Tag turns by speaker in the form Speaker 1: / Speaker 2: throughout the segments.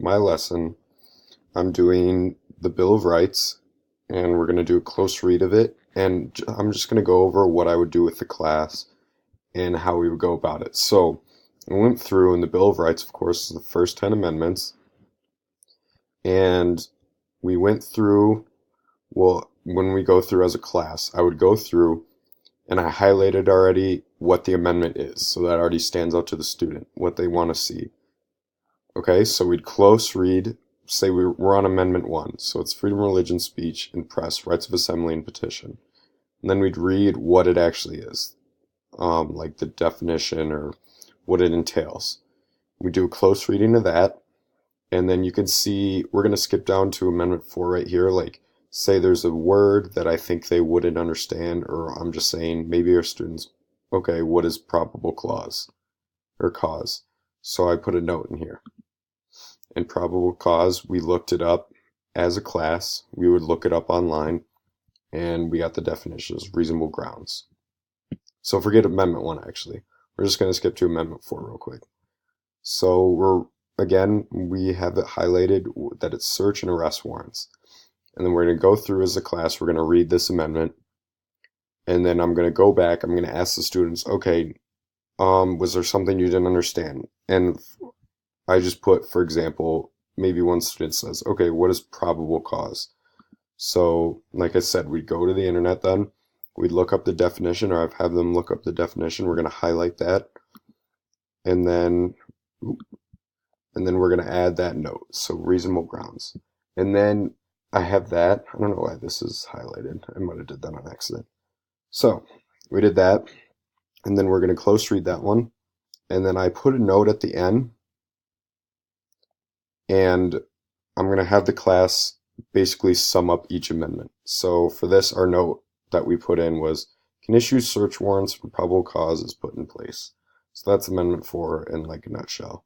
Speaker 1: my lesson, I'm doing the Bill of Rights, and we're going to do a close read of it. And I'm just going to go over what I would do with the class and how we would go about it. So I went through, and the Bill of Rights, of course, is the first 10 amendments. And we went through, well, when we go through as a class, I would go through and I highlighted already what the amendment is. So that already stands out to the student, what they want to see. Okay, so we'd close read, say we're on Amendment 1. So it's freedom of religion, speech, and press, rights of assembly, and petition. And then we'd read what it actually is, like the definition or what it entails. We do a close reading of that. And then you can see, we're going to skip down to Amendment 4 right here. Like, say there's a word that I think they wouldn't understand, or I'm just saying, maybe our students, okay, what is probable clause or cause? So I put a note in here. And probable cause, we looked it up as a class. We would look it up online, and we got the definitions, reasonable grounds. So forget Amendment 1, actually. We're just going to skip to Amendment 4 real quick. So again, we have it highlighted that it's search and arrest warrants. And then we're going to go through as a class, we're going to read this amendment. And then I'm going to go back, I'm going to ask the students, okay, was there something you didn't understand? And I just put, for example, maybe one student says, okay, what is probable cause? So, like I said, we'd go to the internet then, we'd look up the definition, or I'd have them look up the definition, we're going to highlight that. And then we're going to add that note, so reasonable grounds. And then I have that. I don't know why this is highlighted. I might have did that on accident. So we did that, and then we're going to close read that one. And then I put a note at the end, and I'm going to have the class basically sum up each amendment. So for this, our note that we put in was, can issue search warrants for probable cause is put in place. So that's Amendment 4 in like a nutshell.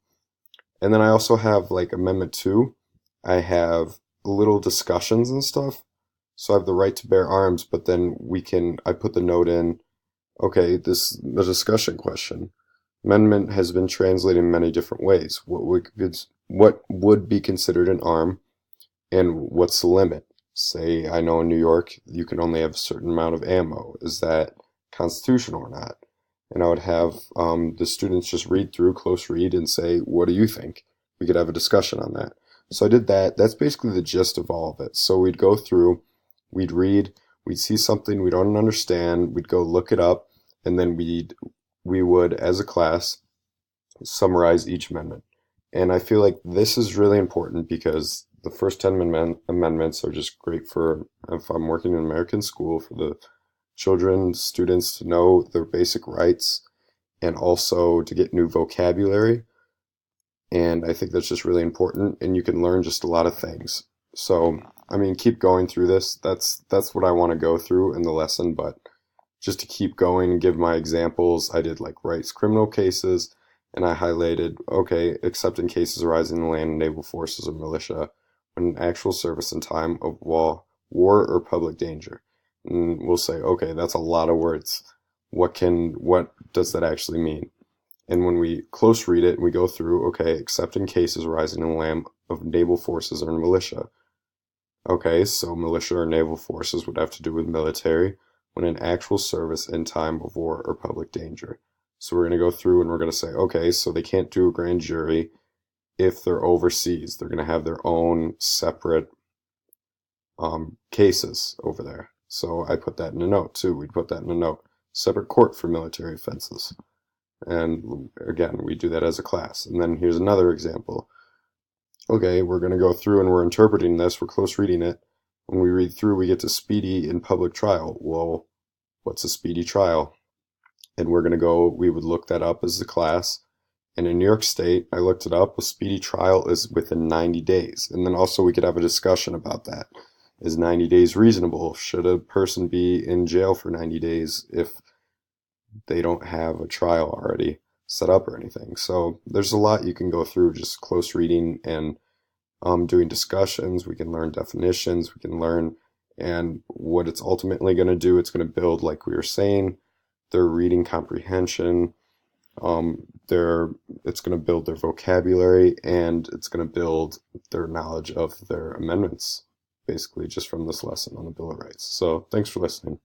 Speaker 1: And then I also have like Amendment 2. I have little discussions and stuff. So I have the right to bear arms, but then I put the note in, okay, the discussion question. Amendment has been translated in many different ways. What would be considered an arm, and what's the limit? Say, I know in New York, you can only have a certain amount of ammo. Is that constitutional or not? And I would have the students just read through, close read, and say, what do you think? We could have a discussion on that. So I did that. That's basically the gist of all of it. So we'd go through, we'd read, we'd see something we don't understand, we'd go look it up, and then we would, as a class, summarize each amendment. And I feel like this is really important because the first 10 amendments are just great for, if I'm working in American school, for the children, students to know their basic rights and also to get new vocabulary. And I think that's just really important, and you can learn just a lot of things. So, I mean, keep going through this. That's what I want to go through in the lesson, but just to keep going and give my examples, I did like rights criminal cases, and I highlighted, okay, except in cases arising in the land and naval forces or militia, when actual service in time of war or public danger. And we'll say, okay, that's a lot of words. What does that actually mean? And when we close read it and we go through, okay, except in cases arising in the land of naval forces or militia. Okay, so militia or naval forces would have to do with military when in actual service in time of war or public danger. So we're going to go through and we're going to say, okay, so they can't do a grand jury if they're overseas. They're going to have their own separate cases over there. So I put that in a note too. We'd put that in a note. Separate court for military offenses. And again, we do that as a class. And then here's another example. Okay, we're going to go through and we're interpreting this. We're close reading it. When we read through, we get to speedy in public trial. Well, what's a speedy trial? And we would look that up as a class. And in New York State, I looked it up. A speedy trial is within 90 days. And then also we could have a discussion about that. Is 90 days reasonable? Should a person be in jail for 90 days if they don't have a trial already set up or anything? So there's a lot you can go through just close reading and doing discussions. We can learn definitions. We can learn, and what it's ultimately going to do, it's going to build, like we were saying, their reading comprehension, It's going to build their vocabulary, and it's going to build their knowledge of their amendments, basically just from this lesson on the Bill of Rights. So thanks for listening.